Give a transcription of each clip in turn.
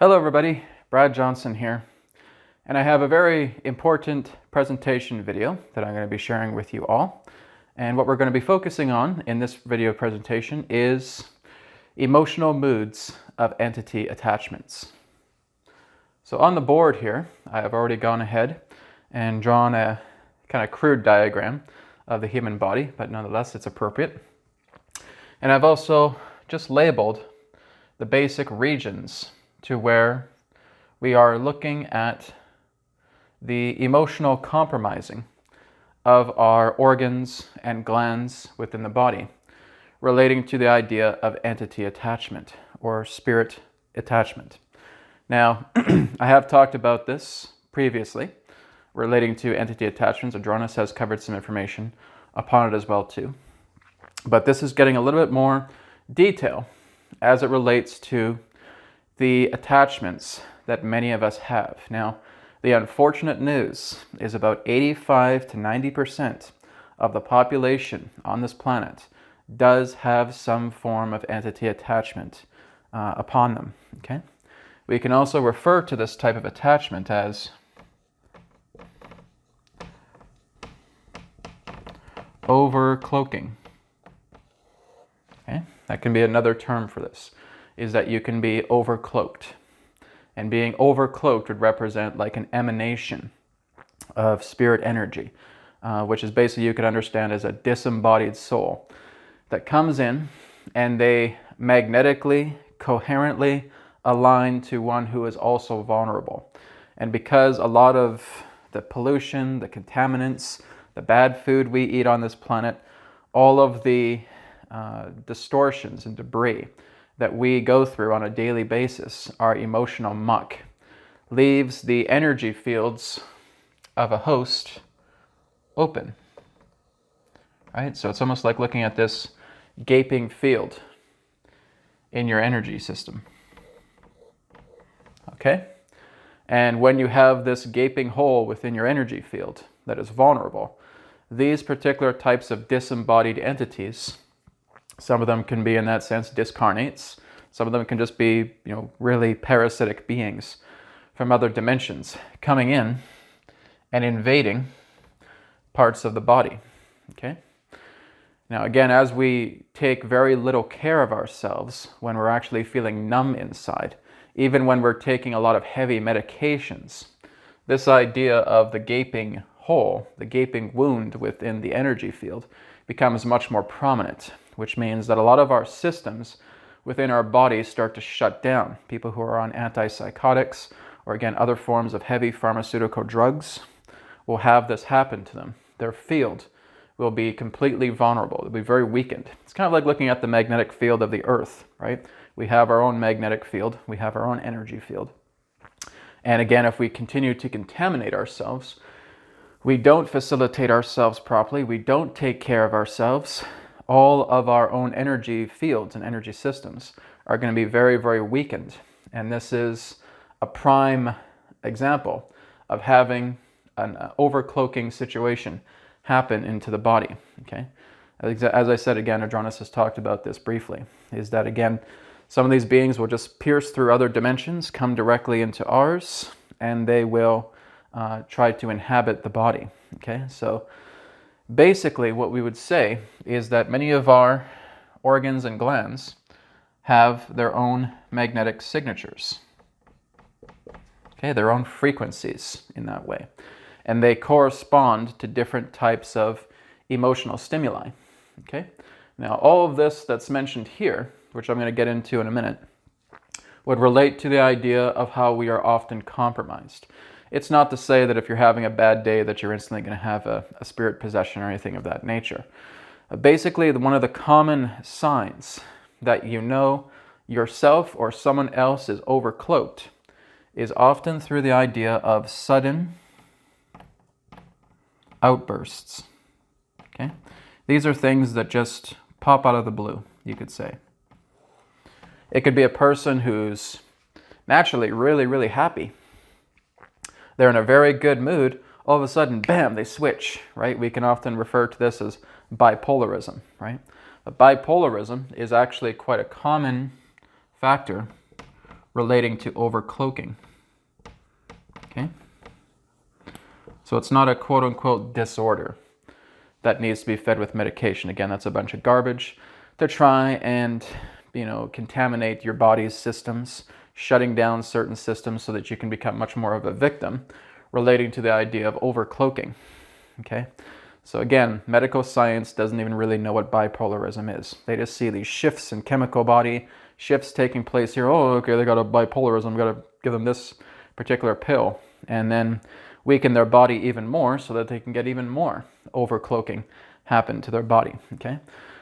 Hello everybody, Brad Johnson here, and I have a very important presentation video that I'm going to be sharing with you all. And what we're going to be focusing on in this video presentation is emotional moods of entity attachments. So on the board here, I have already gone ahead and drawn a kind of crude diagram of the human body, but nonetheless it's appropriate. And I've also just labeled the basic regions to where we are looking at the emotional compromising of our organs and glands within the body, relating to the idea of entity attachment or spirit attachment. Now, I have talked about this previously, relating to entity attachments. Adronis has covered some information upon it as well too. But this is getting a little bit more detail as it relates to the attachments that many of us have. Now, the unfortunate news is about 85 to 90% of the population on this planet does have some form of entity attachment upon them, okay? We can also refer to this type of attachment as overcloaking, okay? That can be another term for this, is that you can be overcloaked. And being overcloaked would represent like an emanation of spirit energy, which is basically, you could understand as a disembodied soul that comes in and they magnetically, coherently align to one who is also vulnerable. And because a lot of the pollution, the contaminants, the bad food we eat on this planet, all of the distortions and debris that we go through on a daily basis, our emotional muck, leaves the energy fields of a host open, right? So it's almost like looking at this gaping field in your energy system, okay? And when you have this gaping hole within your energy field that is vulnerable, these particular types of disembodied entities, some of them can be, in that sense, discarnates. Some of them can just be, really parasitic beings from other dimensions coming in and invading parts of the body, okay? Now, again, as we take very little care of ourselves when we're actually feeling numb inside, even when we're taking a lot of heavy medications, this idea of the gaping hole, the gaping wound within the energy field becomes much more prominent, which means that a lot of our systems within our bodies start to shut down. People who are on antipsychotics or, again, other forms of heavy pharmaceutical drugs will have this happen to them. Their field will be completely vulnerable. It'll be very weakened. It's kind of like looking at the magnetic field of the Earth, right? We have our own magnetic field. We have our own energy field. And again, if we continue to contaminate ourselves, we don't facilitate ourselves properly, we don't take care of ourselves, all of our own energy fields and energy systems are going to be very, very weakened. And this is a prime example of having an overcloaking situation happen into the body, okay? As I said, again, Adronis has talked about this briefly, is that, again, some of these beings will just pierce through other dimensions, come directly into ours, and they will try to inhabit the body, okay? So basically, what we would say is that many of our organs and glands have their own magnetic signatures, okay, their own frequencies in that way. And they correspond to different types of emotional stimuli, okay? Now, all of this that's mentioned here, which I'm going to get into in a minute, would relate to the idea of how we are often compromised. It's not to say that if you're having a bad day that you're instantly going to have a spirit possession or anything of that nature. Basically, one of the common signs that you know yourself or someone else is overcloaked is often through the idea of sudden outbursts, okay? These are things that just pop out of the blue, you could say. It could be a person who's naturally really, really happy. They're in a very good mood, all of a sudden, bam, they switch, right? We can often refer to this as bipolarism, right? But bipolarism is actually quite a common factor relating to overcloaking. Okay? So it's not a quote-unquote disorder that needs to be fed with medication. Again, that's a bunch of garbage to try and, contaminate your body's systems, shutting down certain systems so that you can become much more of a victim, relating to the idea of overcloaking. Okay? So again, medical science doesn't even really know what bipolarism is. They just see these shifts in chemical body, shifts taking place here. Oh, okay, they got a bipolarism, got to give them this particular pill, and then weaken their body even more so that they can get even more overcloaking happen to their body. Okay?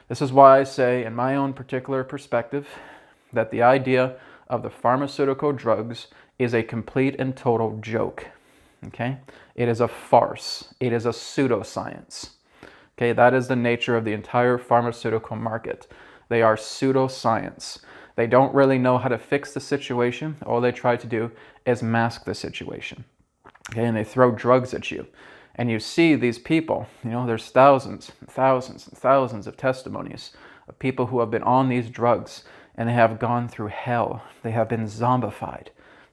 This is why I say, in my own particular perspective, that the idea of the pharmaceutical drugs is a complete and total joke. Okay? It is a farce. It is a pseudoscience. Okay? That is the nature of the entire pharmaceutical market. They are pseudoscience. They don't really know how to fix the situation. All they try to do is mask the situation. Okay? And they throw drugs at you. And you see these people, there's thousands and thousands and thousands of testimonies of people who have been on these drugs and they have gone through hell. They have been zombified.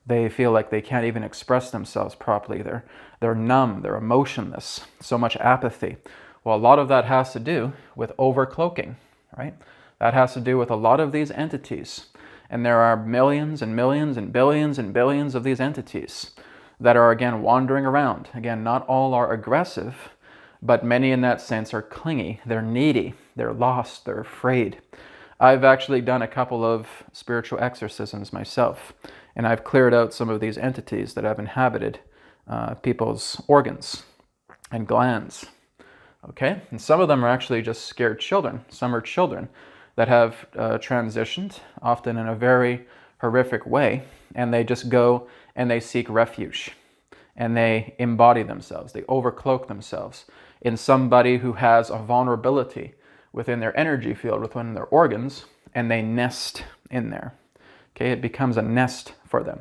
They feel like they can't even express themselves properly. They're numb, they're emotionless, so much apathy. Well, a lot of that has to do with overcloaking, right? That has to do with a lot of these entities. And there are millions and millions and billions of these entities that are, again, wandering around. Again, not all are aggressive, but many in that sense are clingy. They're needy. They're lost. They're afraid. I've actually done a couple of spiritual exorcisms myself, and I've cleared out some of these entities that have inhabited people's organs and glands. Okay? And some of them are actually just scared children. Some are children that have transitioned, often in a very horrific way, and they just go and they seek refuge, and they embody themselves, they overcloak themselves in somebody who has a vulnerability within their energy field, within their organs, and they nest in there. Okay, it becomes a nest for them.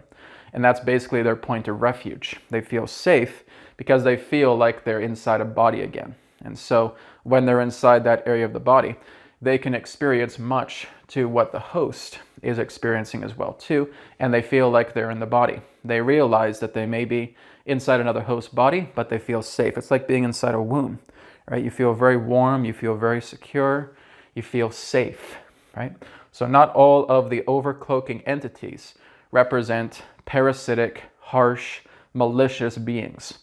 And that's basically their point of refuge. They feel safe because they feel like they're inside a body again. And so when they're inside that area of the body, they can experience much to what the host is experiencing as well too, and they feel like they're in the body. They realize that they may be inside another host body, but they feel safe. It's like being inside a womb, right? You feel very warm, you feel very secure, you feel safe, right? So not all of the overcloaking entities represent parasitic, harsh, malicious beings,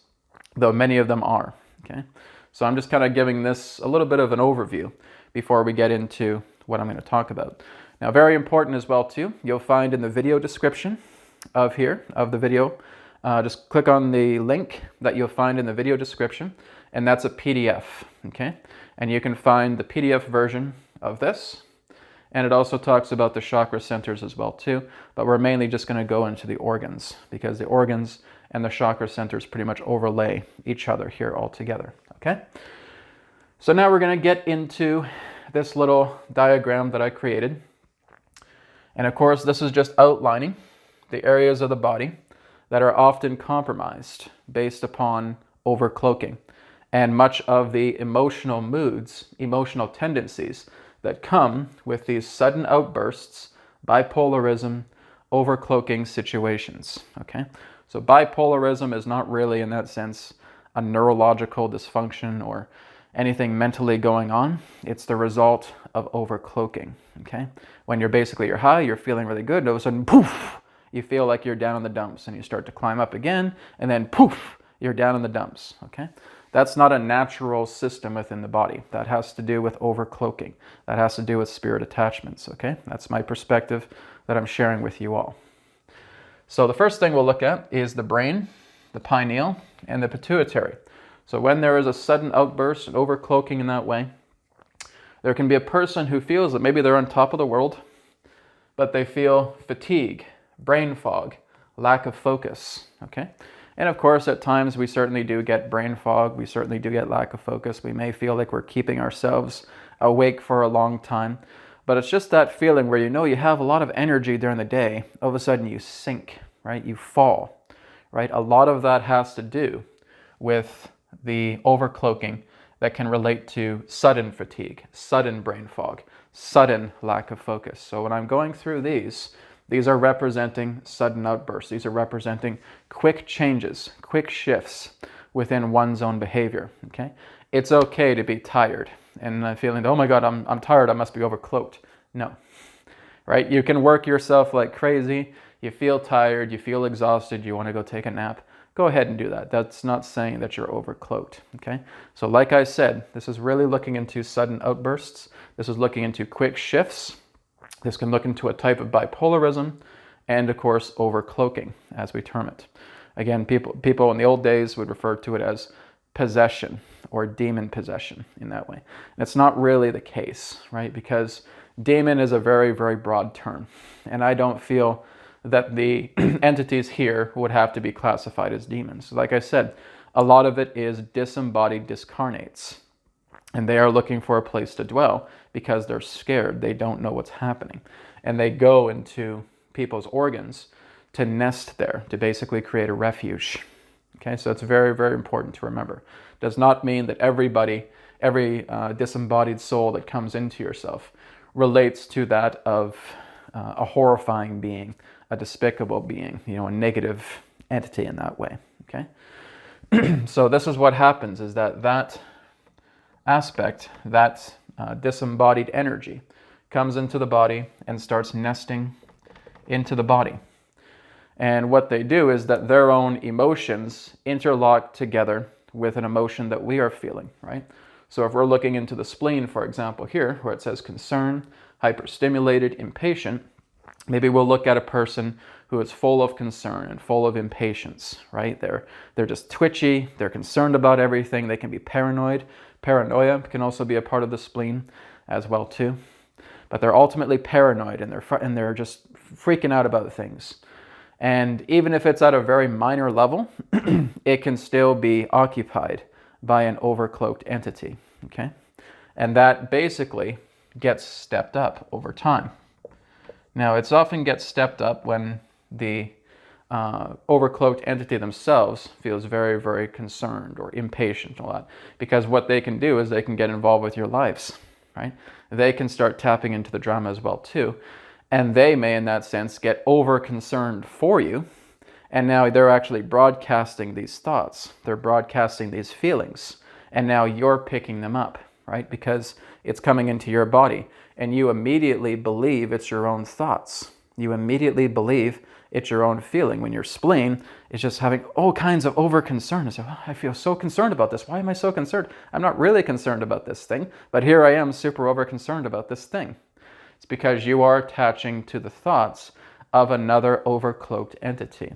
though many of them are, okay? So I'm just kind of giving this a little bit of an overview before we get into what I'm going to talk about. Now, very important as well too, you'll find in the video description of the video, just click on the link that you'll find in the video description, and that's a PDF, okay? And you can find the PDF version of this, and it also talks about the chakra centers as well too, but we're mainly just going to go into the organs, because the organs and the chakra centers pretty much overlay each other here all together, okay? So now we're going to get into this little diagram that I created. And of course, this is just outlining the areas of the body that are often compromised based upon overcloaking, and much of the emotional moods, emotional tendencies that come with these sudden outbursts, bipolarism, overcloaking situations, okay? So bipolarism is not really, in that sense, a neurological dysfunction or anything mentally going on. It's the result of overcloaking, okay? When you're high, you're feeling really good, and all of a sudden, poof, you feel like you're down in the dumps, and you start to climb up again, and then poof, you're down in the dumps, okay? That's not a natural system within the body. That has to do with overcloaking. That has to do with spirit attachments, okay? That's my perspective that I'm sharing with you all. So the first thing we'll look at is the brain, the pineal, and the pituitary. So when there is a sudden outburst and overcloaking in that way, there can be a person who feels that maybe they're on top of the world, but they feel fatigue, brain fog, lack of focus, okay? And of course, at times we certainly do get brain fog, we certainly do get lack of focus. We may feel like we're keeping ourselves awake for a long time, but it's just that feeling where you have a lot of energy during the day, all of a sudden you sink, right? You fall, right? A lot of that has to do with the overcloaking that can relate to sudden fatigue, sudden brain fog, sudden lack of focus. So when I'm going through these, These are representing sudden outbursts. These are representing quick changes, quick shifts within one's own behavior, okay? It's okay to be tired and feeling, oh my God, I'm tired, I must be overcloaked. No, right? You can work yourself like crazy. You feel tired, you feel exhausted, you want to go take a nap. Go ahead and do that. That's not saying that you're overcloaked, okay? So like I said, this is really looking into sudden outbursts. This is looking into quick shifts. This can look into a type of bipolarism and, of course, overcloaking, as we term it. Again, people in the old days would refer to it as possession or demon possession in that way. And it's not really the case, right? Because demon is a very, very broad term. And I don't feel that the entities here would have to be classified as demons. Like I said, a lot of it is disembodied discarnates. And they are looking for a place to dwell because they're scared. They don't know what's happening. And they go into people's organs to nest there, to basically create a refuge. Okay, so it's very, very important to remember. Does not mean that every disembodied soul that comes into yourself relates to that of a horrifying being, a despicable being, a negative entity in that way. Okay, so this is what happens: is that aspect, that disembodied energy, comes into the body and starts nesting into the body. And what they do is that their own emotions interlock together with an emotion that we are feeling, right? So if we're looking into the spleen, for example, here, where it says concern, hyperstimulated, impatient, maybe we'll look at a person who is full of concern and full of impatience, right? They're just twitchy, they're concerned about everything, they can be paranoid. Paranoia can also be a part of the spleen as well too. But they're ultimately paranoid and they're just freaking out about things. And even if it's at a very minor level, it can still be occupied by an overcloaked entity, okay? And that basically gets stepped up over time. Now, it often gets stepped up when the overcloaked entity themselves feels very, very concerned or impatient a lot. Because what they can do is they can get involved with your lives, right? They can start tapping into the drama as well too. And they may, in that sense, get over-concerned for you. And now they're actually broadcasting these thoughts. They're broadcasting these feelings. And now you're picking them up, right? Because it's coming into your body. And you immediately believe it's your own thoughts. You immediately believe it's your own feeling. When your spleen is just having all kinds of over-concern. And so, oh, I feel so concerned about this. Why am I so concerned? I'm not really concerned about this thing. But here I am super over-concerned about this thing. It's because you are attaching to the thoughts of another overcloaked entity.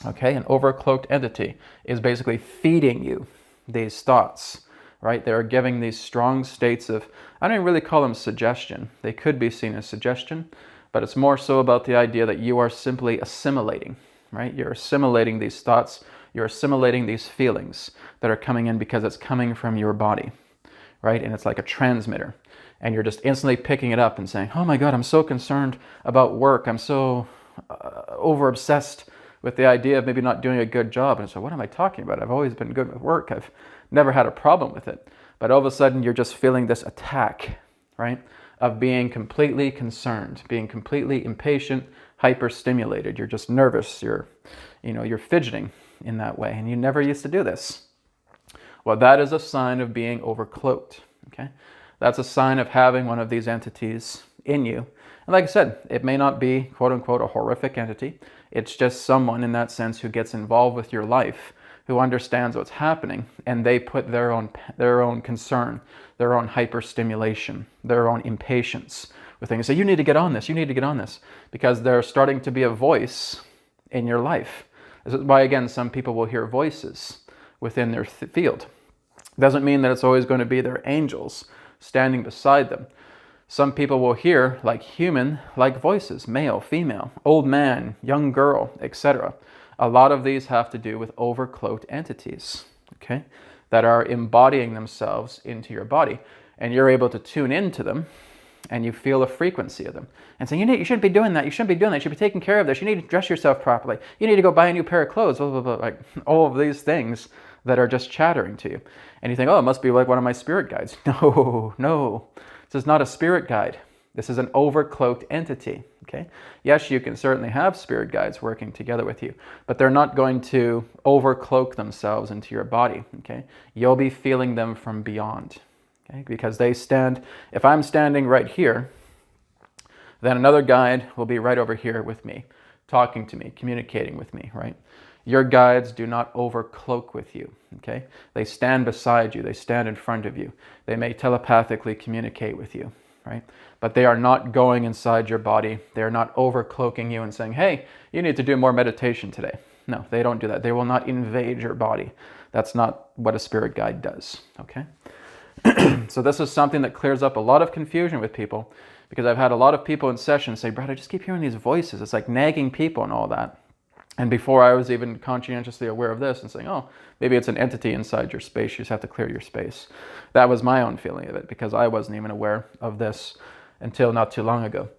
Okay, an overcloaked entity is basically feeding you these thoughts, right? They're giving these strong states of, I don't even really call them suggestion. They could be seen as suggestion, but it's more so about the idea that you are simply assimilating, right? You're assimilating these thoughts, you're assimilating these feelings that are coming in because it's coming from your body, right? And it's like a transmitter. And you're just instantly picking it up and saying, oh my God, I'm so concerned about work. I'm so over-obsessed with the idea of maybe not doing a good job. And so what am I talking about? I've always been good with work. I've never had a problem with it. But all of a sudden, you're just feeling this attack, right, of being completely concerned, being completely impatient, hyperstimulated. You're just nervous. You're fidgeting in that way. And you never used to do this. Well, that is a sign of being overcloaked, okay? That's a sign of having one of these entities in you. And like I said, it may not be, quote unquote, a horrific entity. It's just someone in that sense who gets involved with your life, who understands what's happening, and they put their own concern, their own hyperstimulation, their own impatience with things. So you need to get on this, you need to get on this, because they're starting to be a voice in your life. This is why, again, some people will hear voices within their field. Doesn't mean that it's always going to be their angels standing beside them. Some people will hear like voices, male, female, old man, young girl, etc. A lot of these have to do with overcloaked entities, okay, that are embodying themselves into your body. And you're able to tune into them, and you feel the frequency of them. And say, you shouldn't be doing that, you shouldn't be doing that, you should be taking care of this, you need to dress yourself properly, you need to go buy a new pair of clothes, blah, blah, blah, like all of these things that are just chattering to you. And you think, oh, it must be like one of my spirit guides. No. This is not a spirit guide. This is an overcloaked entity, Okay? Yes, you can certainly have spirit guides working together with you, but they're not going to overcloak themselves into your body. Okay? You'll be feeling them from beyond. Okay? Because they stand, if I'm standing right here, then another guide will be right over here with me, talking to me, communicating with me, right? Your guides do not overcloak with you, okay? They stand beside you, they stand in front of you. They may telepathically communicate with you, right? But they are not going inside your body. They are not overcloaking you and saying, hey, you need to do more meditation today. No, they don't do that. They will not invade your body. That's not what a spirit guide does, okay? So this is something that clears up a lot of confusion with people, because I've had a lot of people in sessions say, Brad, I just keep hearing these voices. It's like nagging people and all that. And before I was even conscientiously aware of this and saying, oh, maybe it's an entity inside your space, you just have to clear your space. That was my own feeling of it, because I wasn't even aware of this until not too long ago.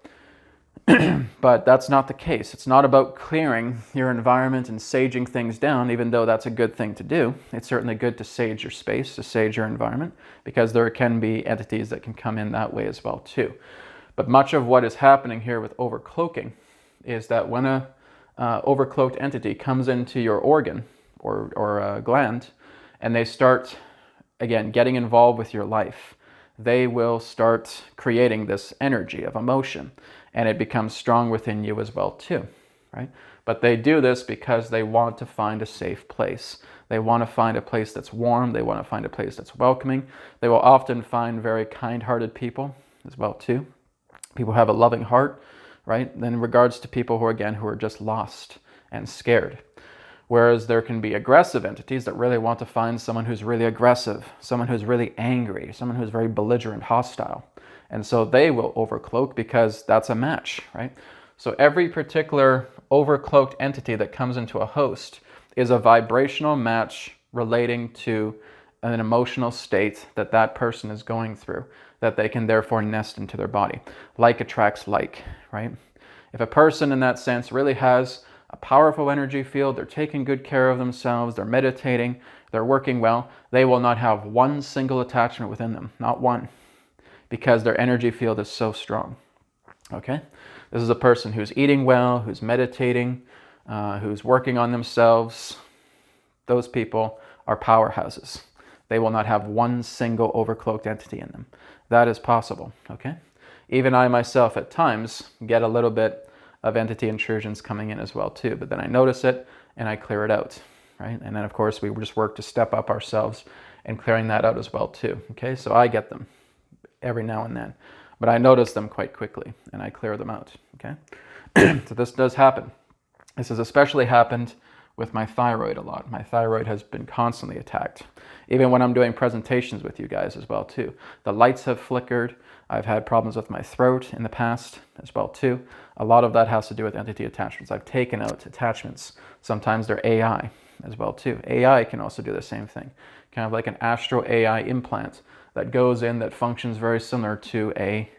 But that's not the case. It's not about clearing your environment and saging things down, even though that's a good thing to do. It's certainly good to sage your space, to sage your environment, because there can be entities that can come in that way as well too. But much of what is happening here with overcloaking is that when a overcloaked entity comes into your organ or gland, and they start, again, getting involved with your life, they will start creating this energy of emotion, and it becomes strong within you as well too, right? But they do this because they want to find a safe place. They want to find a place that's warm. They want to find a place that's welcoming. They will often find very kind-hearted people as well too. People have a loving heart, right? Then in regards to people who are just lost and scared. Whereas there can be aggressive entities that really want to find someone who's really aggressive, someone who's really angry, someone who's very belligerent, hostile. And so they will overcloak because that's a match, right? So every particular overcloaked entity that comes into a host is a vibrational match relating to an emotional state that that person is going through, that they can therefore nest into their body. Like attracts like, right? If a person in that sense really has a powerful energy field, they're taking good care of themselves, they're meditating, they're working well, they will not have one single attachment within them, not one, because their energy field is so strong, okay? This is a person who's eating well, who's meditating, who's working on themselves. Those people are powerhouses. They will not have one single overcloaked entity in them. That is possible, okay? Even I myself at times get a little bit of entity intrusions coming in as well too, but then I notice it and I clear it out, right? And then of course we just work to step up ourselves in clearing that out as well too, okay? So I get them every now and then, but I notice them quite quickly and I clear them out, okay? So this does happen. This has especially happened with my thyroid a lot. My thyroid has been constantly attacked, even when I'm doing presentations with you guys as well too. The lights have flickered. I've had problems with my throat in the past as well too. A lot of that has to do with entity attachments. I've taken out attachments. Sometimes they're AI as well too. AI can also do the same thing. Kind of like an astral AI implant that goes in that functions very similar to a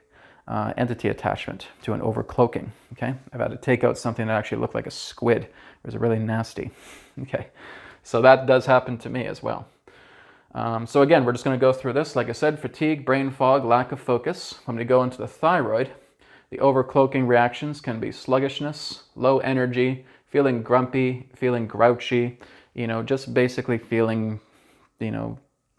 entity attachment, to an overcloaking, okay? I've had to take out something that actually looked like a squid. It was really nasty, okay? So that does happen to me as well. So again, we're just going to go through this. Like I said, fatigue, brain fog, lack of focus. When we go into the thyroid, the overcloaking reactions can be sluggishness, low energy, feeling grumpy, feeling grouchy, just basically feeling,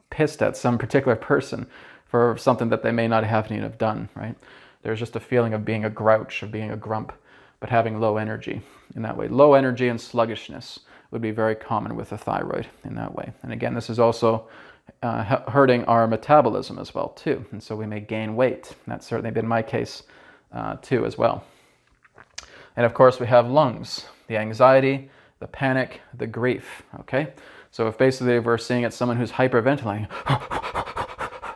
pissed at some particular person for something that they may not have even have done, right? There's just a feeling of being a grouch, of being a grump, but having low energy in that way. Low energy and sluggishness would be very common with the thyroid in that way. And again, this is also hurting our metabolism as well too. And so we may gain weight. That's certainly been my case too as well. And of course we have lungs, the anxiety, the panic, the grief, okay? So if basically we're seeing it someone who's hyperventilating,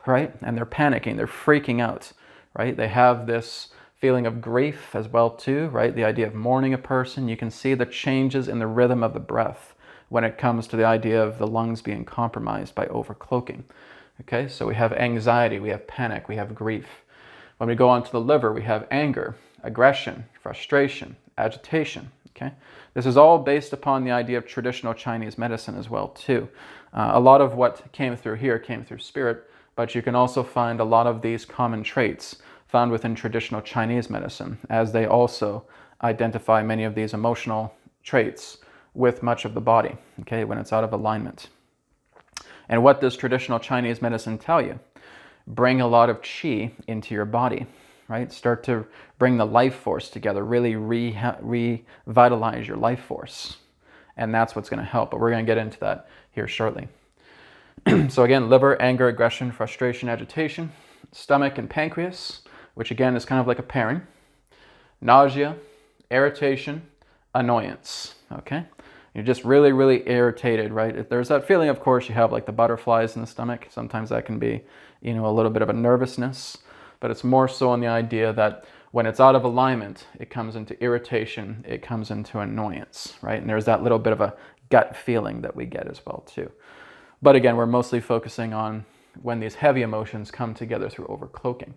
right? And they're panicking, they're freaking out, right? They have this feeling of grief as well too, right? The idea of mourning a person. You can see the changes in the rhythm of the breath when it comes to the idea of the lungs being compromised by overcloaking. Okay, so we have anxiety, we have panic, we have grief. When we go on to the liver, we have anger, aggression, frustration, agitation. Okay, this is all based upon the idea of traditional Chinese medicine as well too. A lot of what came through here came through spirit, but you can also find a lot of these common traits found within traditional Chinese medicine, as they also identify many of these emotional traits with much of the body, okay, when it's out of alignment. And what does traditional Chinese medicine tell you? Bring a lot of qi into your body, right? Start to bring the life force together, really revitalize your life force. And that's what's going to help, but we're going to get into that here shortly. So again, liver, anger, aggression, frustration, agitation, stomach and pancreas, which again is kind of like a pairing, nausea, irritation, annoyance, okay? You're just really, really irritated, right? If there's that feeling, of course, you have like the butterflies in the stomach. Sometimes that can be, a little bit of a nervousness, but it's more so on the idea that when it's out of alignment, it comes into irritation, it comes into annoyance, right? And there's that little bit of a gut feeling that we get as well too. But again, we're mostly focusing on when these heavy emotions come together through overcloaking,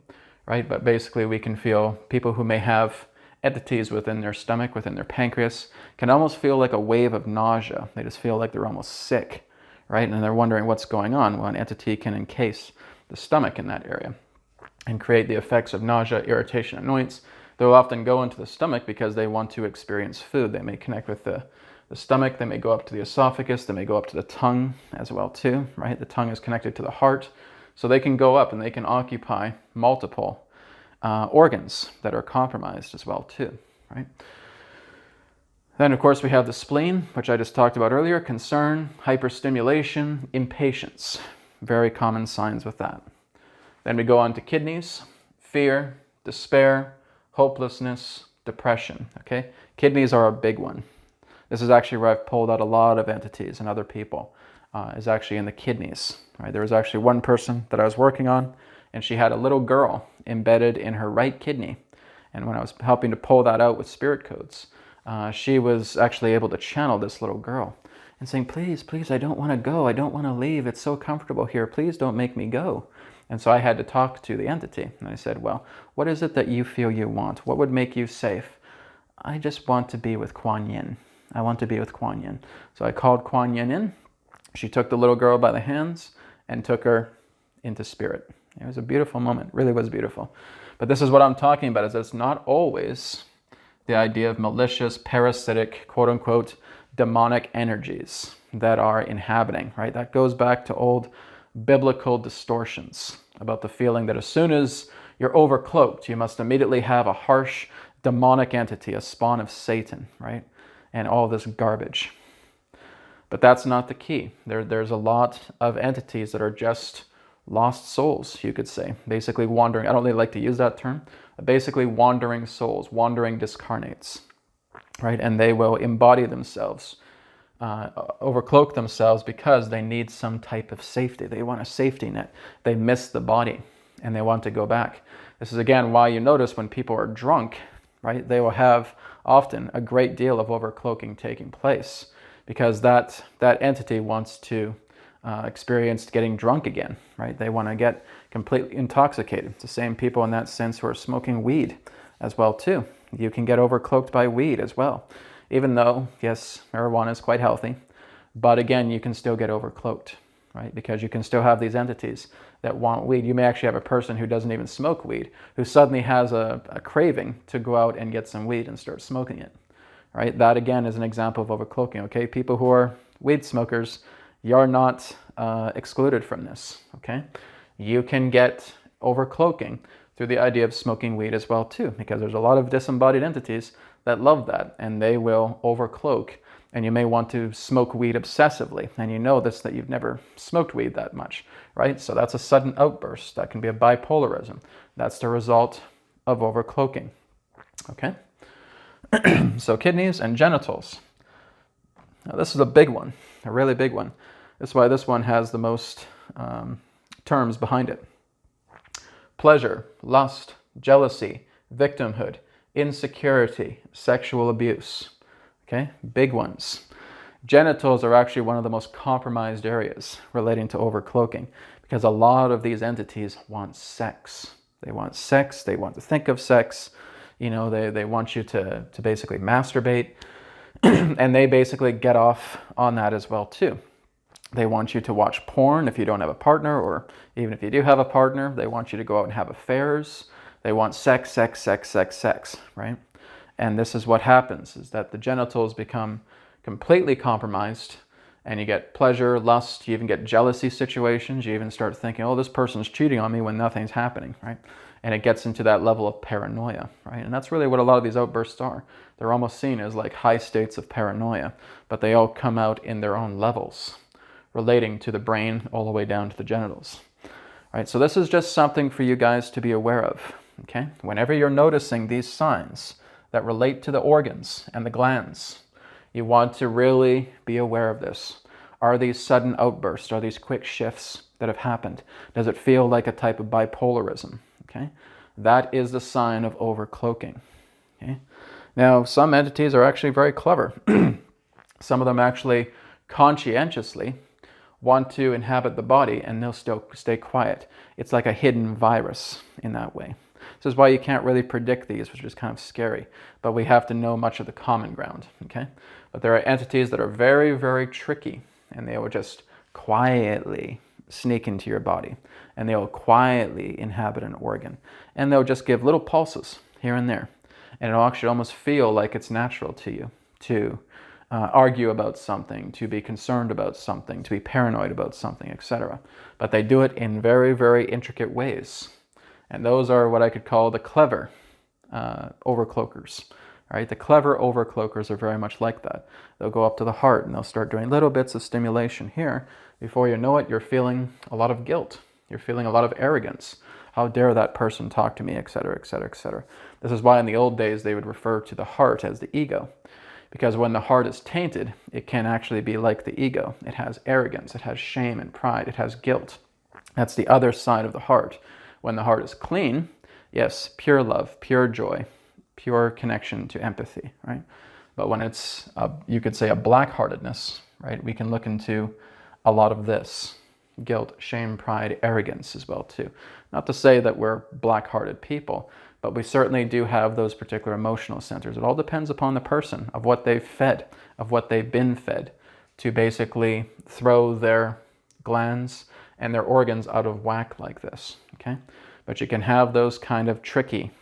right? But basically we can feel people who may have entities within their stomach, within their pancreas, can almost feel like a wave of nausea. They just feel like they're almost sick, right? And they're wondering what's going on. Well, an entity can encase the stomach in that area and create the effects of nausea, irritation, annoyance. They'll often go into the stomach because they want to experience food. They may connect with the stomach, they may go up to the esophagus, they may go up to the tongue as well too, right? The tongue is connected to the heart. So they can go up and they can occupy multiple organs that are compromised as well too, right? Then of course we have the spleen, which I just talked about earlier, concern, hyperstimulation, impatience, very common signs with that. Then we go on to kidneys, fear, despair, hopelessness, depression, okay? Kidneys are a big one. This is actually where I've pulled out a lot of entities and other people, is actually in the kidneys, right? There was actually one person that I was working on, and she had a little girl embedded in her right kidney. And when I was helping to pull that out with spirit codes, she was actually able to channel this little girl and saying, please, please, I don't want to go. I don't want to leave. It's so comfortable here. Please don't make me go. And so I had to talk to the entity. And I said, well, what is it that you feel you want? What would make you safe? I just want to be with Kuan Yin. I want to be with Kuan Yin. So I called Kuan Yin in. She took the little girl by the hands and took her into spirit. It was a beautiful moment, really was beautiful. But this is what I'm talking about, is that it's not always the idea of malicious, parasitic, quote unquote, demonic energies that are inhabiting, right? That goes back to old biblical distortions about the feeling that as soon as you're overcloaked, you must immediately have a harsh demonic entity, a spawn of Satan, right? And all this garbage. But that's not the key. There's a lot of entities that are just lost souls, you could say, basically wandering. I don't really like to use that term, but basically wandering souls, wandering discarnates, right? And they will embody themselves, overcloak themselves because they need some type of safety. They want a safety net. They miss the body and they want to go back. This is again why you notice when people are drunk, right? They will have often a great deal of overcloaking taking place because that entity wants to experienced getting drunk again, right? They want to get completely intoxicated. It's the same people in that sense who are smoking weed as well too. You can get overcloaked by weed as well. Even though, yes, marijuana is quite healthy, but again, you can still get overcloaked, right? Because you can still have these entities that want weed. You may actually have a person who doesn't even smoke weed, who suddenly has a craving to go out and get some weed and start smoking it, right? That again is an example of overcloaking, okay? People who are weed smokers, you're not excluded from this, okay? You can get overcloaking through the idea of smoking weed as well too, because there's a lot of disembodied entities that love that, and they will overcloak. And you may want to smoke weed obsessively, and you know this, that you've never smoked weed that much, right? So that's a sudden outburst. That can be a bipolarism. That's the result of overcloaking, okay? So kidneys and genitals. Now this is a big one, a really big one. That's why this one has the most terms behind it. Pleasure, lust, jealousy, victimhood, insecurity, sexual abuse. Okay, big ones. Genitals are actually one of the most compromised areas relating to overcloaking because a lot of these entities want sex. They want sex, they want to think of sex, you know, they want you to basically masturbate, and they basically get off on that as well too. They want you to watch porn if you don't have a partner, or even if you do have a partner, they want you to go out and have affairs. They want sex, sex, sex, sex, sex, right? And this is what happens, is that the genitals become completely compromised, and you get pleasure, lust, you even get jealousy situations. You even start thinking, oh, this person's cheating on me when nothing's happening, right? And it gets into that level of paranoia, right? And that's really what a lot of these outbursts are. They're almost seen as like high states of paranoia, but they all come out in their own levels, relating to the brain all the way down to the genitals. Right, so this is just something for you guys to be aware of, okay? Whenever you're noticing these signs that relate to the organs and the glands, you want to really be aware of this. Are these sudden outbursts? Are these quick shifts that have happened? Does it feel like a type of bipolarism, okay? That is the sign of overcloaking, okay? Now, some entities are actually very clever. Some of them actually conscientiously want to inhabit the body, and they'll still stay quiet. It's like a hidden virus in that way. This is why you can't really predict these, which is kind of scary, but we have to know much of the common ground, okay? But there are entities that are very, very tricky, and they will just quietly sneak into your body, and they will quietly inhabit an organ, and they'll just give little pulses here and there, and it'll actually almost feel like it's natural to you to argue about something, to be concerned about something, to be paranoid about something, etc. But they do it in very, very intricate ways. And those are what I could call the clever overcloakers. Right? The clever overcloakers are very much like that. They'll go up to the heart and they'll start doing little bits of stimulation here. Before you know it, you're feeling a lot of guilt. You're feeling a lot of arrogance. How dare that person talk to me, etc., etc., etc. This is why in the old days they would refer to the heart as the ego. Because when the heart is tainted, it can actually be like the ego. It has arrogance, it has shame and pride, it has guilt. That's the other side of the heart. When the heart is clean, yes, pure love, pure joy, pure connection to empathy, right? But when it's, you could say, a black-heartedness, right? We can look into a lot of this. Guilt, shame, pride, arrogance as well too. Not to say that we're black-hearted people, but we certainly do have those particular emotional centers. It all depends upon the person, of what they've fed, of what they've been fed, to basically throw their glands and their organs out of whack like this, okay? But you can have those kind of tricky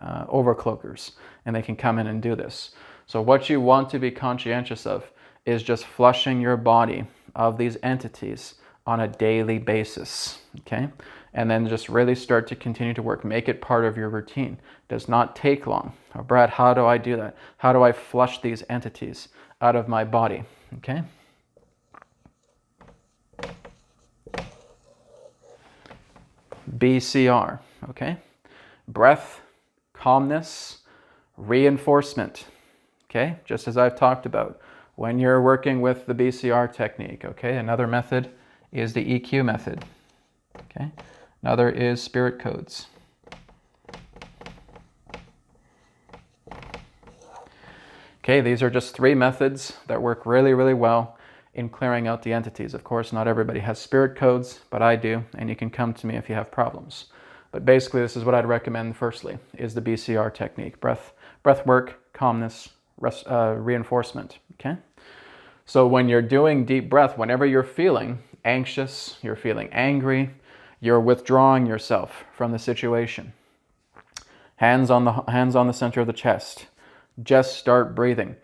overcloakers, and they can come in and do this. So what you want to be conscientious of is just flushing your body of these entities on a daily basis, okay? And then just really start to continue to work. Make it part of your routine. It does not take long. Oh, Brad, how do I do that? How do I flush these entities out of my body, okay? BCR, okay? Breath, calmness, reinforcement, okay? Just as I've talked about. When you're working with the BCR technique, okay? Another method is the EQ method, okay? Another is spirit codes. Okay, these are just 3 methods that work really, really well in clearing out the entities. Of course, not everybody has spirit codes, but I do, and you can come to me if you have problems. But basically, this is what I'd recommend firstly, is the BCR technique. Breath work, calmness, reinforcement, okay? So when you're doing deep breath, whenever you're feeling anxious, you're feeling angry, you're withdrawing yourself from the situation. Hands on the center of the chest. Just start breathing.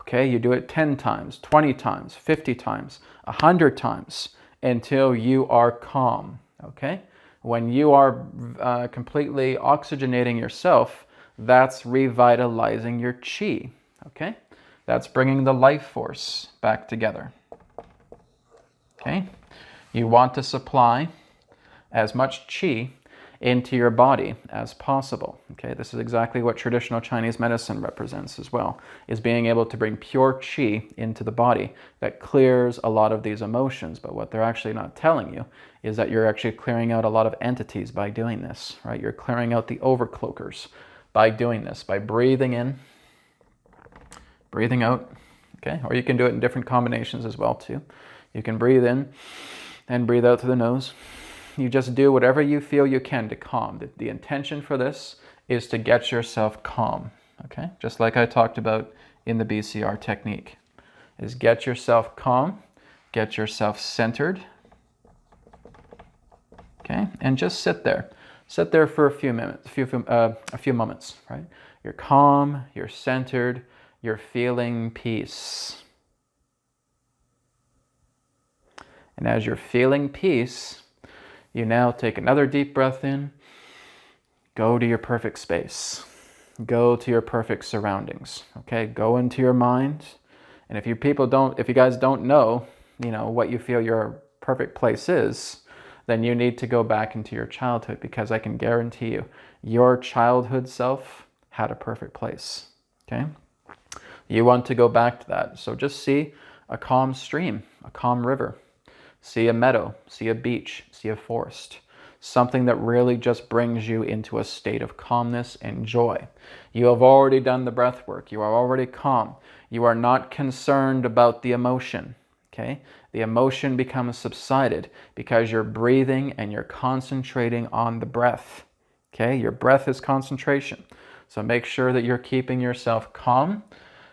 Okay, you do it 10 times, 20 times, 50 times, 100 times until you are calm, okay? When you are completely oxygenating yourself, that's revitalizing your chi, okay? That's bringing the life force back together, okay? You want to supply as much chi into your body as possible, okay? This is exactly what traditional Chinese medicine represents as well, is being able to bring pure chi into the body that clears a lot of these emotions. But what they're actually not telling you is that you're actually clearing out a lot of entities by doing this, right? You're clearing out the overcloakers by doing this, by breathing in, breathing out, okay? Or you can do it in different combinations as well too. You can breathe in and breathe out through the nose. You just do whatever you feel you can to calm. The intention for this is to get yourself calm, okay? Just like I talked about in the BCR technique, is get yourself calm Get yourself centered. Okay, and just sit there. Sit there for a few minutes, a few moments, right? You're calm, you're centered, you're feeling peace. And as you're feeling peace, you now take another deep breath in. Go to your perfect space. Go to your perfect surroundings. Okay, go into your mind. And if you guys don't know, what you feel your perfect place is, then you need to go back into your childhood, because I can guarantee you, your childhood self had a perfect place. Okay, you want to go back to that. So just see a calm stream, a calm river. See a meadow, see a beach, see a forest. Something that really just brings you into a state of calmness and joy. You have already done the breath work. You are already calm. You are not concerned about the emotion. Okay? The emotion becomes subsided because you're breathing and you're concentrating on the breath. Okay? Your breath is concentration. So make sure that you're keeping yourself calm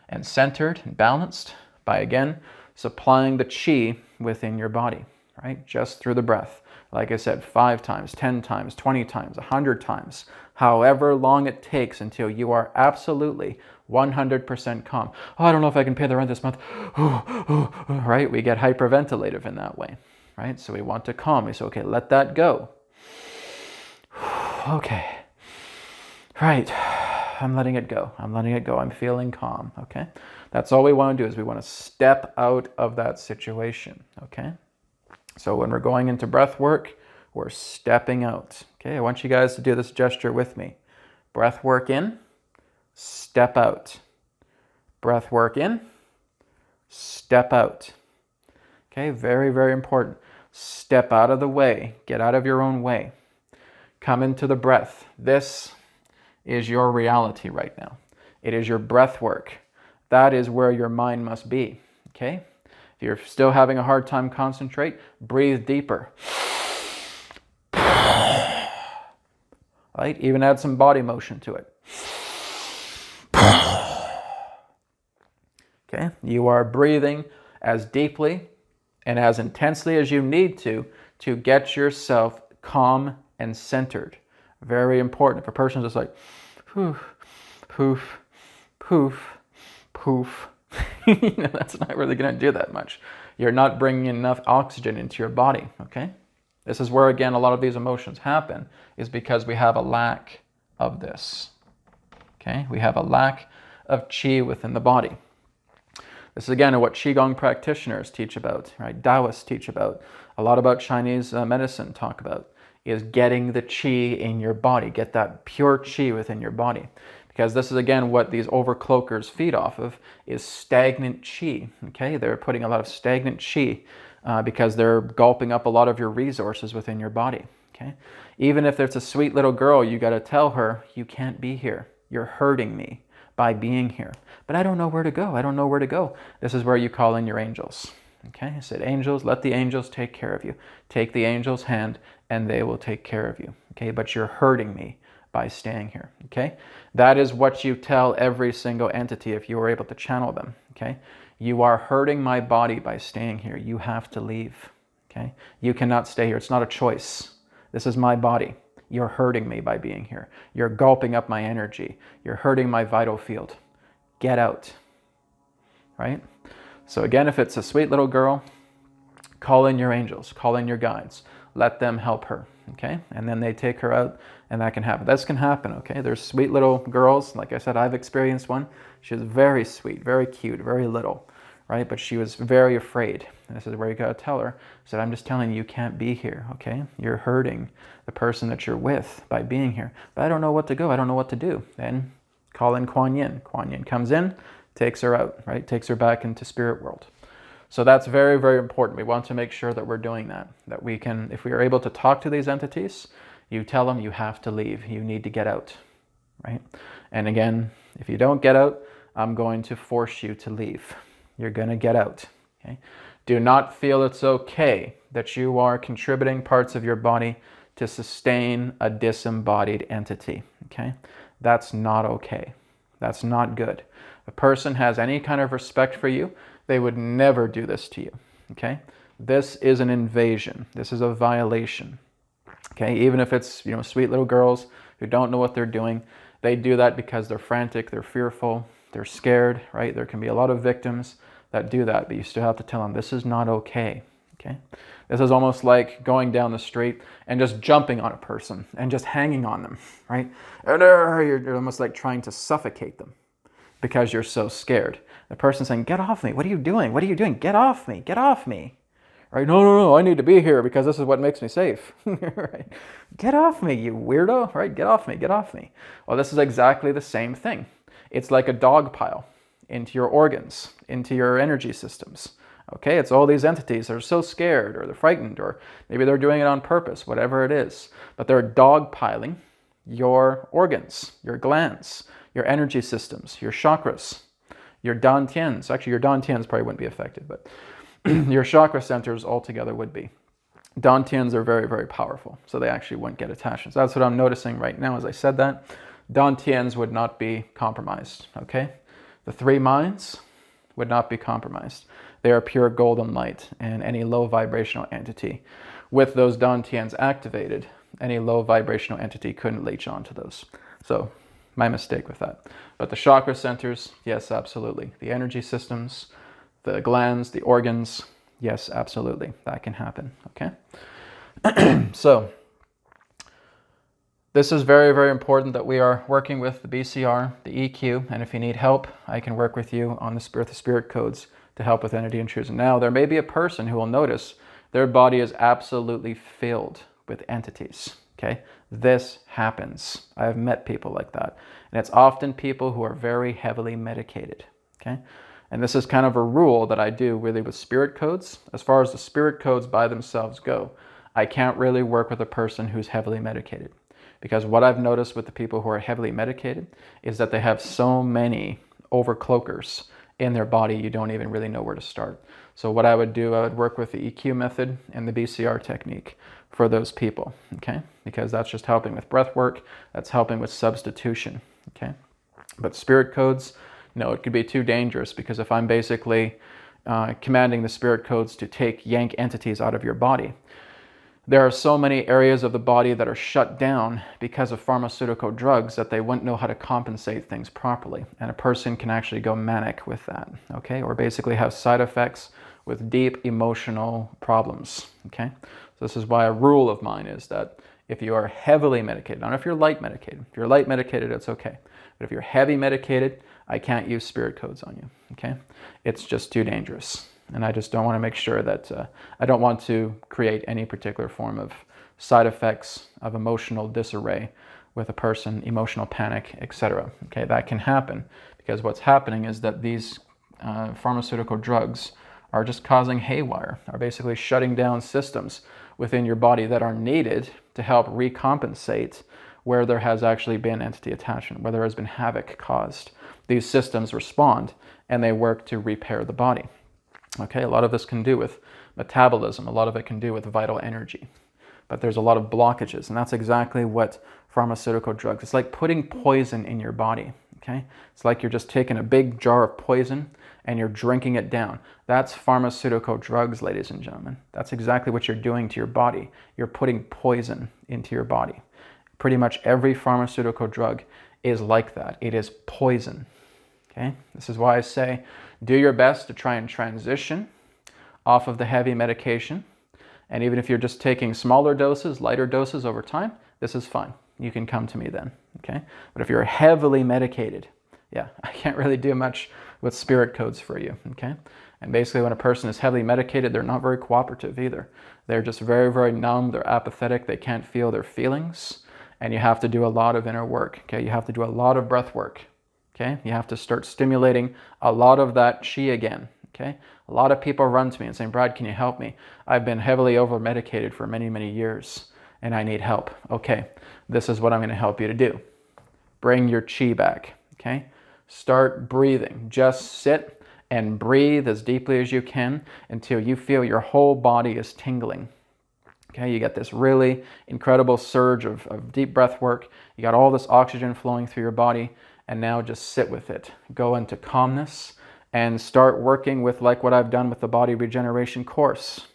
and centered and balanced by, again, supplying the chi within your body, right? Just through the breath. Like I said, 5 times, 10 times, 20 times, 100 times, however long it takes until you are absolutely 100% calm. Oh, I don't know if I can pay the rent this month. Right? We get hyperventilative in that way, right? So we want to calm. We say, okay, let that go. Okay. Right. I'm letting it go. I'm letting it go. I'm feeling calm. Okay. That's all we want to do, is we want to step out of that situation. Okay. So when we're going into breath work, we're stepping out. Okay. I want you guys to do this gesture with me. Breath work in, step out. Breath work in, step out. Okay. Very, very important. Step out of the way. Get out of your own way. Come into the breath. This is your reality right now. It is your breath work. That is where your mind must be, okay? If you're still having a hard time concentrate, breathe deeper. Right? Even add some body motion to it. Okay? You are breathing as deeply and as intensely as you need to get yourself calm and centered. Very important. If a person's just like, poof, poof, poof, poof, that's not really going to do that much. You're not bringing enough oxygen into your body, okay? This is where, again, a lot of these emotions happen, is because we have a lack of this, okay? We have a lack of qi within the body. This is, again, what Qigong practitioners teach about, right? Taoists teach about. A lot about Chinese medicine talk about, is getting the qi in your body. Get that pure qi within your body. Because this is, again, what these overcloakers feed off of, is stagnant qi. Okay, they're putting a lot of stagnant qi because they're gulping up a lot of your resources within your body. Okay, even if there's a sweet little girl, you got to tell her, you can't be here. You're hurting me by being here. But I don't know where to go. I don't know where to go. This is where you call in your angels. Okay, I said, angels, let the angels take care of you. Take the angel's hand and they will take care of you. Okay, but you're hurting me by staying here. Okay, that is what you tell every single entity if you are able to channel them. Okay, you are hurting my body by staying here. You have to leave. Okay, you cannot stay here. It's not a choice. This is my body. You're hurting me by being here. You're gulping up my energy. You're hurting my vital field. Get out. Right? So again, if it's a sweet little girl, call in your angels, call in your guides. Let them help her, okay? And then they take her out, and that can happen. This can happen, okay? There's sweet little girls. Like I said, I've experienced one. She was very sweet, very cute, very little, right? But she was very afraid. And this is where you got to tell her. I said, I'm just telling you, you can't be here, okay? You're hurting the person that you're with by being here. But I don't know what to go. I don't know what to do. Then call in Kuan Yin. Kuan Yin comes in, takes her out, right? Takes her back into spirit world. So that's very, very important. We want to make sure that we're doing that. That we can, if we are able to talk to these entities, you tell them you have to leave. You need to get out, right? And again, if you don't get out, I'm going to force you to leave. You're going to get out, okay? Do not feel it's okay that you are contributing parts of your body to sustain a disembodied entity, okay? That's not okay. That's not good. If a person has any kind of respect for you, they would never do this to you, okay? This is an invasion. This is a violation, okay? Even if it's, sweet little girls who don't know what they're doing, they do that because they're frantic, they're fearful, they're scared, right? There can be a lot of victims that do that, but you still have to tell them this is not okay, okay? This is almost like going down the street and just jumping on a person and just hanging on them, right? And you're almost like trying to suffocate them because you're so scared. The person's saying, get off me. What are you doing? What are you doing? Get off me. Get off me. Right? No, I need to be here because this is what makes me safe. Right? Get off me, you weirdo. Right? Get off me. Get off me. Well, this is exactly the same thing. It's like a dog pile into your organs, into your energy systems. Okay, it's all these entities that are so scared or they're frightened or maybe they're doing it on purpose, whatever it is. But they're dogpiling your organs, your glands, your energy systems, your chakras, your dantians. Actually, your dantians probably wouldn't be affected, but your chakra centers altogether would be. Dantians are very, very powerful, so they actually wouldn't get attached. So that's what I'm noticing right now as I said that. Dantians would not be compromised, okay? The three minds would not be compromised. They are pure golden light, and any low vibrational entity with those dantians activated, any low vibrational entity couldn't leech onto those. So my mistake with that. But the chakra centers, yes, absolutely. The energy systems, the glands, the organs, yes, absolutely. That can happen, okay? So this is very, very important that we are working with the BCR, the EQ, and if you need help, I can work with you on the spirit codes to help with entity intrusion. Now, there may be a person who will notice their body is absolutely filled with entities, okay? This happens. I have met people like that. And it's often people who are very heavily medicated, okay? And this is kind of a rule that I do really with spirit codes. As far as the spirit codes by themselves go, I can't really work with a person who's heavily medicated. Because what I've noticed with the people who are heavily medicated is that they have so many overcloakers in their body, you don't even really know where to start. So what I would do, I would work with the EQ method and the BCR technique for those people, okay? Because that's just helping with breath work, that's helping with substitution, okay? But spirit codes, no, it could be too dangerous because if I'm basically commanding the spirit codes to yank entities out of your body, there are so many areas of the body that are shut down because of pharmaceutical drugs that they wouldn't know how to compensate things properly. And a person can actually go manic with that, okay? Or basically have side effects with deep emotional problems, okay? So this is why a rule of mine is that if you are heavily medicated, I don't know if you're light medicated. If you're light medicated, it's okay. But if you're heavy medicated, I can't use spirit codes on you, okay? It's just too dangerous. And I just don't want to make sure that, I don't want to create any particular form of side effects of emotional disarray with a person, emotional panic, etc. Okay, that can happen because what's happening is that these pharmaceutical drugs are just causing haywire, are basically shutting down systems within your body that are needed to help recompensate where there has actually been entity attachment, where there has been havoc caused. These systems respond and they work to repair the body. Okay, a lot of this can do with metabolism, a lot of it can do with vital energy, but there's a lot of blockages, and that's exactly what pharmaceutical drugs, it's like putting poison in your body, okay? It's like you're just taking a big jar of poison and you're drinking it down. That's pharmaceutical drugs, ladies and gentlemen. That's exactly what you're doing to your body. You're putting poison into your body. Pretty much every pharmaceutical drug is like that. It is poison, okay? This is why I say, do your best to try and transition off of the heavy medication. And even if you're just taking smaller doses, lighter doses over time, this is fine. You can come to me then, okay? But if you're heavily medicated, yeah, I can't really do much with spirit codes for you, okay? And basically when a person is heavily medicated, they're not very cooperative either. They're just very, very numb, they're apathetic, they can't feel their feelings, and you have to do a lot of inner work, okay? You have to do a lot of breath work. Okay, you have to start stimulating a lot of that chi again, okay? A lot of people run to me and say, Brad, can you help me? I've been heavily over-medicated for many, many years, and I need help. Okay, this is what I'm going to help you to do. Bring your chi back, okay? Start breathing. Just sit and breathe as deeply as you can until you feel your whole body is tingling. Okay, you get this really incredible surge of deep breath work. You got all this oxygen flowing through your body. And now just sit with it. Go into calmness and start working with, like what I've done with the body regeneration course.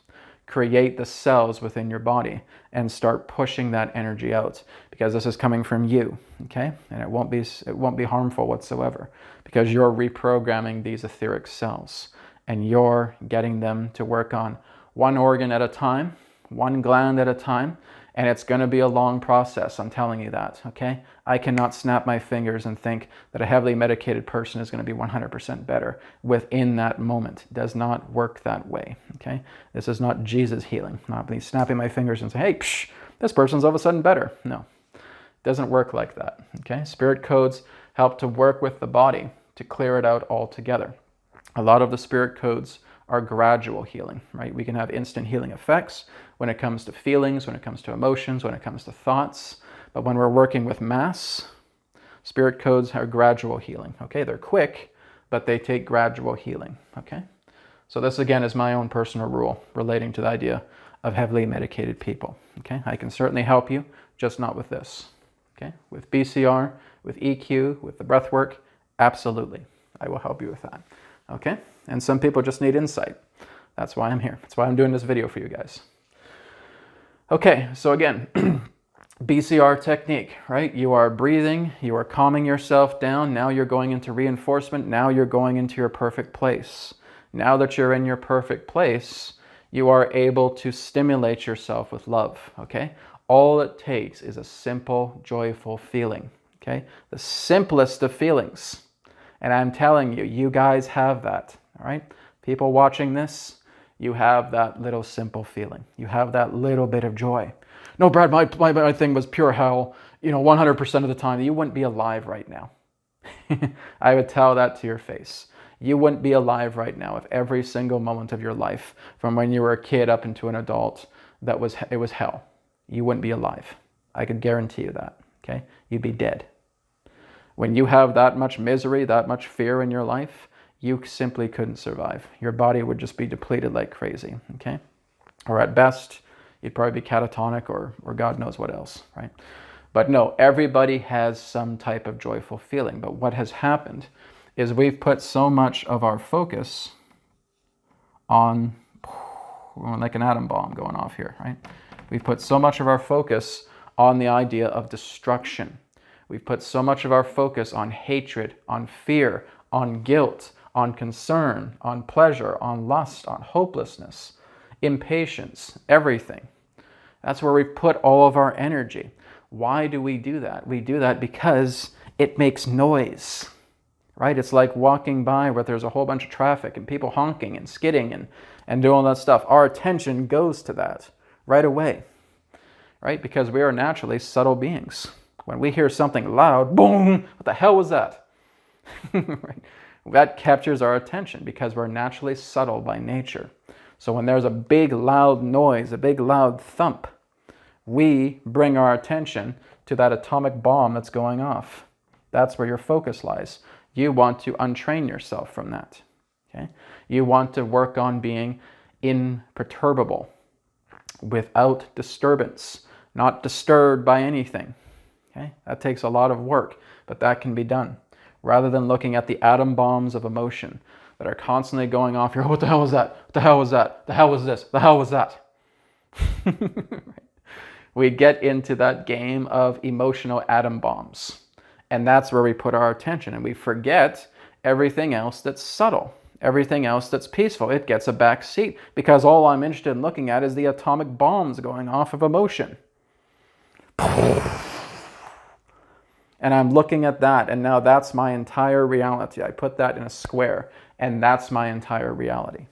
Create the cells within your body and start pushing that energy out, because this is coming from you, okay? And it won't be harmful whatsoever, because you're reprogramming these etheric cells and you're getting them to work on one organ at a time, one gland at a time, and it's going to be a long process, I'm telling you that, okay? I cannot snap my fingers and think that a heavily medicated person is going to be 100% better within that moment. It does not work that way, okay? This is not Jesus healing. Not me snapping my fingers and saying, hey, psh, this person's all of a sudden better. No, it doesn't work like that, okay? Spirit codes help to work with the body to clear it out altogether. A lot of the spirit codes are gradual healing, right? We can have instant healing effects when it comes to feelings, when it comes to emotions, when it comes to thoughts. But when we're working with mass, spirit codes are gradual healing, okay? They're quick, but they take gradual healing, okay? So this, again, is my own personal rule relating to the idea of heavily medicated people, okay? I can certainly help you, just not with this, okay? With BCR, with EQ, with the breath work, absolutely. I will help you with that, okay? And some people just need insight. That's why I'm here. That's why I'm doing this video for you guys. Okay, so again, BCR technique, right? You are breathing, you are calming yourself down. Now you're going into reinforcement. Now you're going into your perfect place. Now that you're in your perfect place, you are able to stimulate yourself with love, okay? All it takes is a simple, joyful feeling, okay? The simplest of feelings. And I'm telling you, you guys have that, all right? People watching this, you have that little simple feeling. You have that little bit of joy. No, Brad, my thing was pure hell, 100% of the time. You wouldn't be alive right now. I would tell that to your face. You wouldn't be alive right now if every single moment of your life, from when you were a kid up into an adult, it was hell. You wouldn't be alive. I could guarantee you that, okay? You'd be dead. When you have that much misery, that much fear in your life, you simply couldn't survive. Your body would just be depleted like crazy, okay? Or at best, you'd probably be catatonic or God knows what else, right? But no, everybody has some type of joyful feeling. But what has happened is we've put so much of our focus on, like an atom bomb going off here, right? We've put so much of our focus on the idea of destruction. We've put so much of our focus on hatred, on fear, on guilt, on concern, on pleasure, on lust, on hopelessness, impatience, everything. That's where we put all of our energy. Why do we do that? We do that because it makes noise, right? It's like walking by where there's a whole bunch of traffic and people honking and skidding and doing all that stuff. Our attention goes to that right away, right? Because we are naturally subtle beings. When we hear something loud, boom, what the hell was that? Right? That captures our attention because we're naturally subtle by nature. So when there's a big loud noise, a big loud thump, we bring our attention to that atomic bomb that's going off. That's where your focus lies. You want to untrain yourself from that, okay? You want to work on being imperturbable, without disturbance, not disturbed by anything, okay? That takes a lot of work, but that can be done. Rather than looking at the atom bombs of emotion that are constantly going off here. What the hell was that? What the hell was that? The hell was this? The hell was that? We get into that game of emotional atom bombs. And that's where we put our attention. And we forget everything else that's subtle. Everything else that's peaceful. It gets a back seat because all I'm interested in looking at is the atomic bombs going off of emotion. And I'm looking at that, and now that's my entire reality. I put that in a square, and that's my entire reality.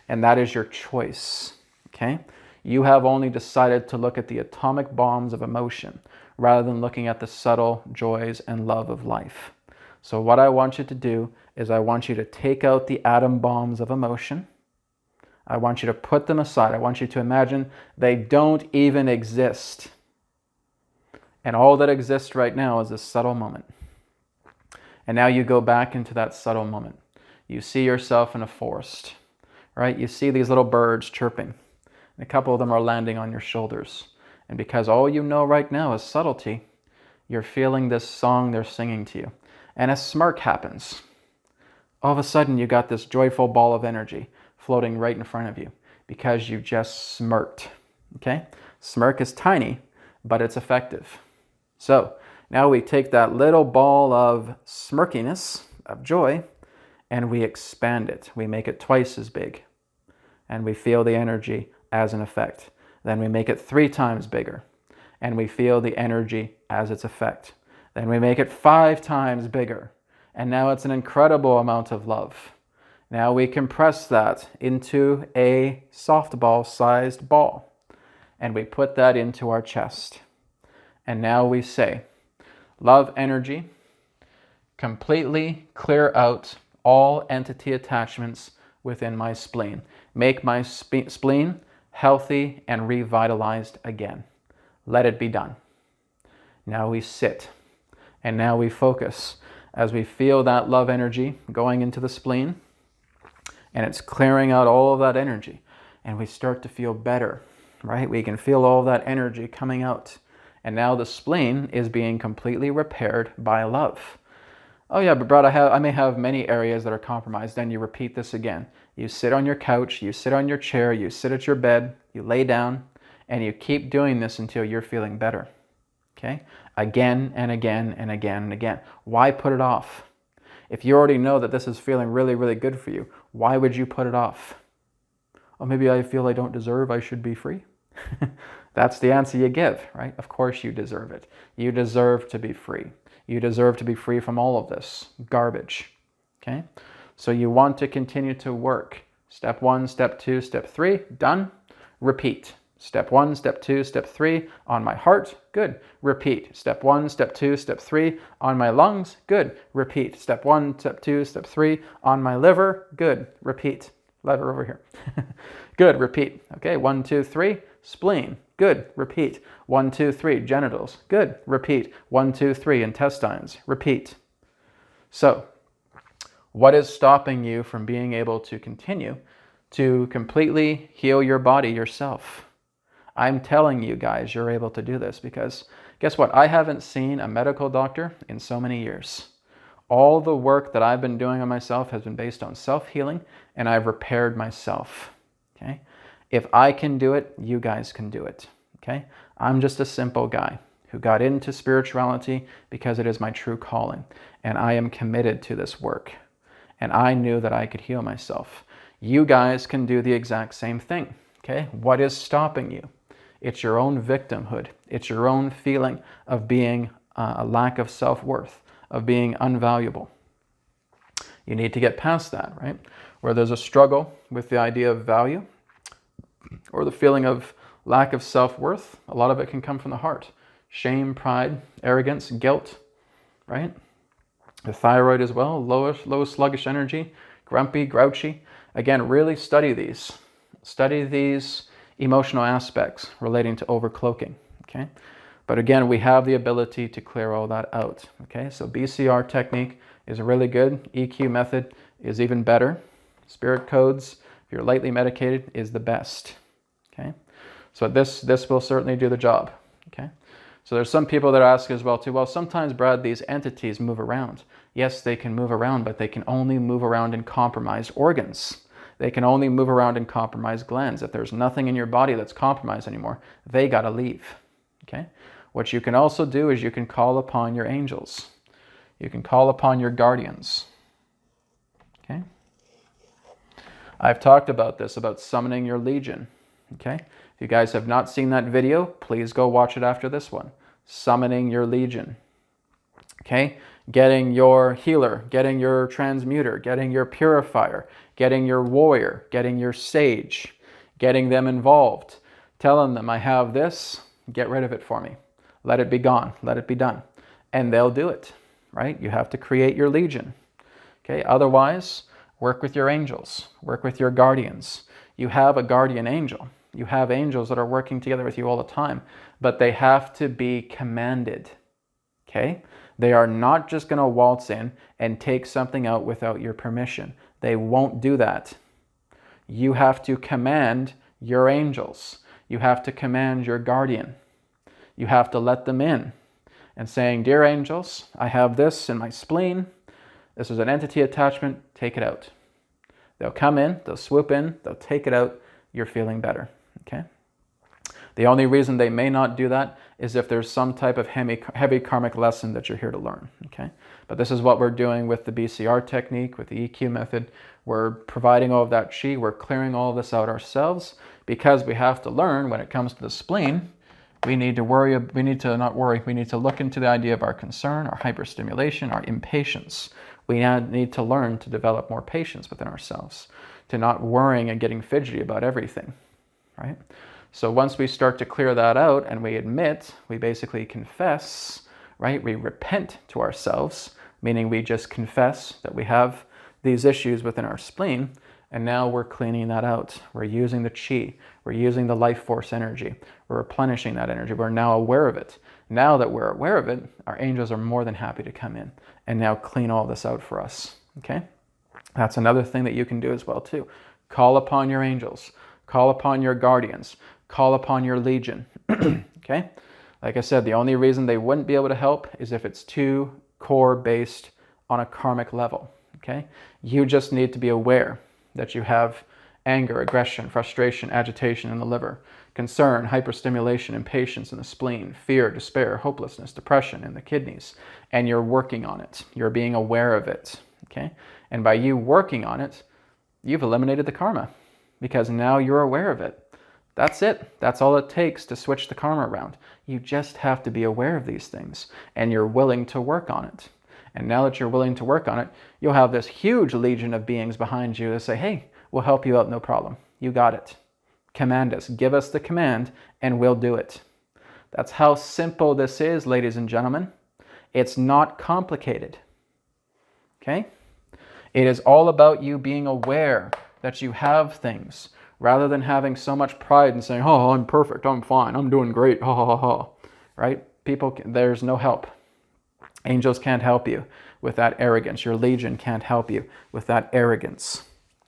And that is your choice, okay? You have only decided to look at the atomic bombs of emotion rather than looking at the subtle joys and love of life. So what I want you to do is I want you to take out the atom bombs of emotion. I want you to put them aside. I want you to imagine they don't even exist. And all that exists right now is this subtle moment. And now you go back into that subtle moment. You see yourself in a forest, right? You see these little birds chirping. And a couple of them are landing on your shoulders. And because all you know right now is subtlety, you're feeling this song they're singing to you. And a smirk happens. all of a sudden you got this joyful ball of energy floating right in front of you because you just smirked. Okay? Smirk is tiny, but it's effective. So now we take that little ball of smirkiness, of joy, and we expand it. We make it twice as big. And we feel the energy as an effect. Then we make it 3 times bigger. And we feel the energy as its effect. Then we make it 5 times bigger. And now it's an incredible amount of love. Now we compress that into a softball-sized ball. And we put that into our chest. And now we say, love energy, completely clear out all entity attachments within my spleen. Make my spleen healthy and revitalized again. Let it be done. Now we sit. And now we focus as we feel that love energy going into the spleen. And it's clearing out all of that energy. And we start to feel better, right? We can feel all of that energy coming out. And now the spleen is being completely repaired by love. Oh yeah, but Brad, I may have many areas that are compromised. Then you repeat this again. You sit on your couch, you sit on your chair, you sit at your bed, you lay down, and you keep doing this until you're feeling better. Okay? Again and again and again and again. Why put it off? If you already know that this is feeling really, really good for you, why would you put it off? Oh, maybe I feel I don't deserve, I should be free. That's the answer you give, right? Of course you deserve it. You deserve to be free. You deserve to be free from all of this garbage, okay? So you want to continue to work. Step 1, step 2, step 3, done. Repeat. Step 1, step 2, step 3, on my heart, good. Repeat. Step 1, step 2, step 3, on my lungs, good. Repeat. Step 1, step 2, step 3, on my liver, good. Repeat. Lever over here. Good, repeat. Okay, 1, 2, 3, spleen, good, repeat. 1, 2, 3, genitals, good, repeat. 1, 2, 3, intestines, repeat. So, what is stopping you from being able to continue to completely heal your body yourself? I'm telling you guys, you're able to do this because guess what? I haven't seen a medical doctor in so many years. All the work that I've been doing on myself has been based on self-healing, and I've repaired myself, okay? If I can do it, you guys can do it, okay? I'm just a simple guy who got into spirituality because it is my true calling, and I am committed to this work, and I knew that I could heal myself. You guys can do the exact same thing, okay? What is stopping you? It's your own victimhood. It's your own feeling of being a lack of self-worth, of being unvaluable. You need to get past that, right? Where there's a struggle with the idea of value or the feeling of lack of self-worth, a lot of it can come from the heart. Shame, pride, arrogance, guilt, right? The thyroid as well, low sluggish energy, grumpy, grouchy. Again, really study these. Study these emotional aspects relating to overcloaking, okay? But again, we have the ability to clear all that out, okay? So BCR technique is really good. EQ method is even better. Spirit codes, if you're lightly medicated, is the best, okay? So this will certainly do the job, okay? So there's some people that ask as well too, well, sometimes, Brad, these entities move around. Yes, they can move around, but they can only move around in compromised organs. They can only move around in compromised glands. If there's nothing in your body that's compromised anymore, they gotta leave, okay? What you can also do is you can call upon your angels. You can call upon your guardians, okay? I've talked about this, about summoning your legion, okay? If you guys have not seen that video, please go watch it after this one. Summoning your legion, okay? Getting your healer, getting your transmuter, getting your purifier, getting your warrior, getting your sage, getting them involved, telling them, I have this, get rid of it for me. Let it be gone, let it be done. And they'll do it, right? You have to create your legion, okay? Otherwise, work with your angels, work with your guardians. You have a guardian angel. You have angels that are working together with you all the time, but they have to be commanded, okay? They are not just going to waltz in and take something out without your permission. They won't do that. You have to command your angels. You have to command your guardian. You have to let them in and saying, dear angels, I have this in my spleen. This is an entity attachment, take it out. They'll come in, they'll swoop in, they'll take it out, you're feeling better, okay? The only reason they may not do that is if there's some type of heavy karmic lesson that you're here to learn, okay? But this is what we're doing with the BCR technique, with the EQ method. We're providing all of that chi, we're clearing all of this out ourselves, because we have to learn when it comes to the spleen, we need to look into the idea of our concern, our hyperstimulation, our impatience. We need to learn to develop more patience within ourselves, to not worrying and getting fidgety about everything, right? So once we start to clear that out and we admit, we basically confess, right? We repent to ourselves, meaning we just confess that we have these issues within our spleen, and now we're cleaning that out. We're using the chi, we're using the life force energy, we're replenishing that energy, we're now aware of it. Now that we're aware of it, our angels are more than happy to come in and now clean all this out for us, okay? That's another thing that you can do as well too. Call upon your angels, call upon your guardians, call upon your legion, okay? Like I said, the only reason they wouldn't be able to help is if it's too core based on a karmic level, okay? You just need to be aware that you have anger, aggression, frustration, agitation in the liver, concern, hyperstimulation, impatience in the spleen, fear, despair, hopelessness, depression in the kidneys, and you're working on it. You're being aware of it, okay? And by you working on it, you've eliminated the karma because now you're aware of it. That's it. That's all it takes to switch the karma around. You just have to be aware of these things and you're willing to work on it. And now that you're willing to work on it, you'll have this huge legion of beings behind you that say, hey, we'll help you out, no problem. You got it. Command us. Give us the command and we'll do it. That's how simple this is, ladies and gentlemen. It's not complicated. Okay? It is all about you being aware that you have things rather than having so much pride and saying, oh, I'm perfect, I'm fine, I'm doing great, ha ha ha ha. Right? People, there's no help. Angels can't help you with that arrogance. Your legion can't help you with that arrogance.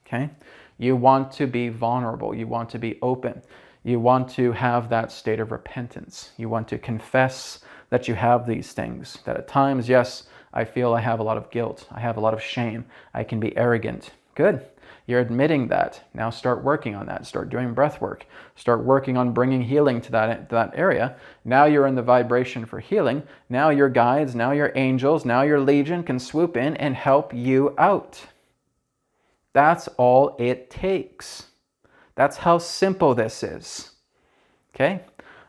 Okay? You want to be vulnerable. You want to be open. You want to have that state of repentance. You want to confess that you have these things. That at times, yes, I feel I have a lot of guilt. I have a lot of shame. I can be arrogant. Good. You're admitting that. Now start working on that. Start doing breath work. Start working on bringing healing to that area. Now you're in the vibration for healing. Now your guides, now your angels, now your legion can swoop in and help you out. That's all it takes. That's how simple this is. Okay?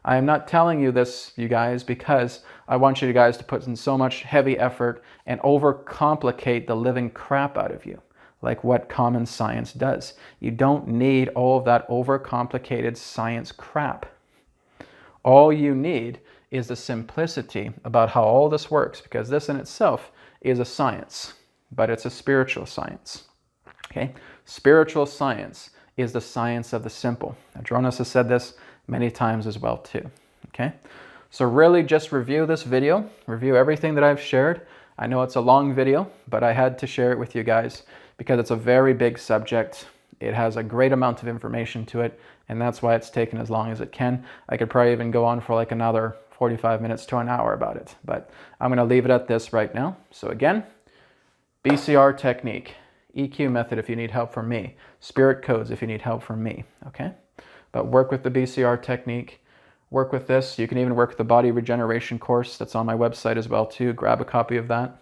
I am not telling you this, you guys, because I want you guys to put in so much heavy effort and overcomplicate the living crap out of you, like what common science does. You don't need all of that overcomplicated science crap. All you need is the simplicity about how all this works, because this in itself is a science, but it's a spiritual science. Okay? Spiritual science is the science of the simple. Adronis has said this many times as well too. Okay? So really just review this video, review everything that I've shared. I know it's a long video, but I had to share it with you guys because it's a very big subject. It has a great amount of information to it, and that's why it's taken as long as it can. I could probably even go on for like another 45 minutes to an hour about it, but I'm going to leave it at this right now. So again, BCR technique, EQ method if you need help from me, spirit codes if you need help from me, okay? But work with the BCR technique, work with this. You can even work with the body regeneration course that's on my website as well too. Grab a copy of that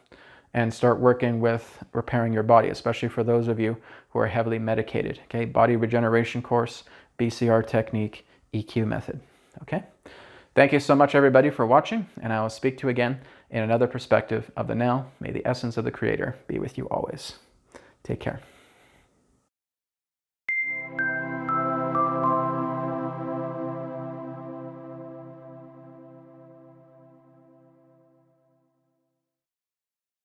and start working with repairing your body, especially for those of you who are heavily medicated, okay? Body regeneration course, BCR technique, EQ method, okay? Thank you so much everybody for watching, and I will speak to you again in another perspective of the now. May the essence of the Creator be with you always. Take care.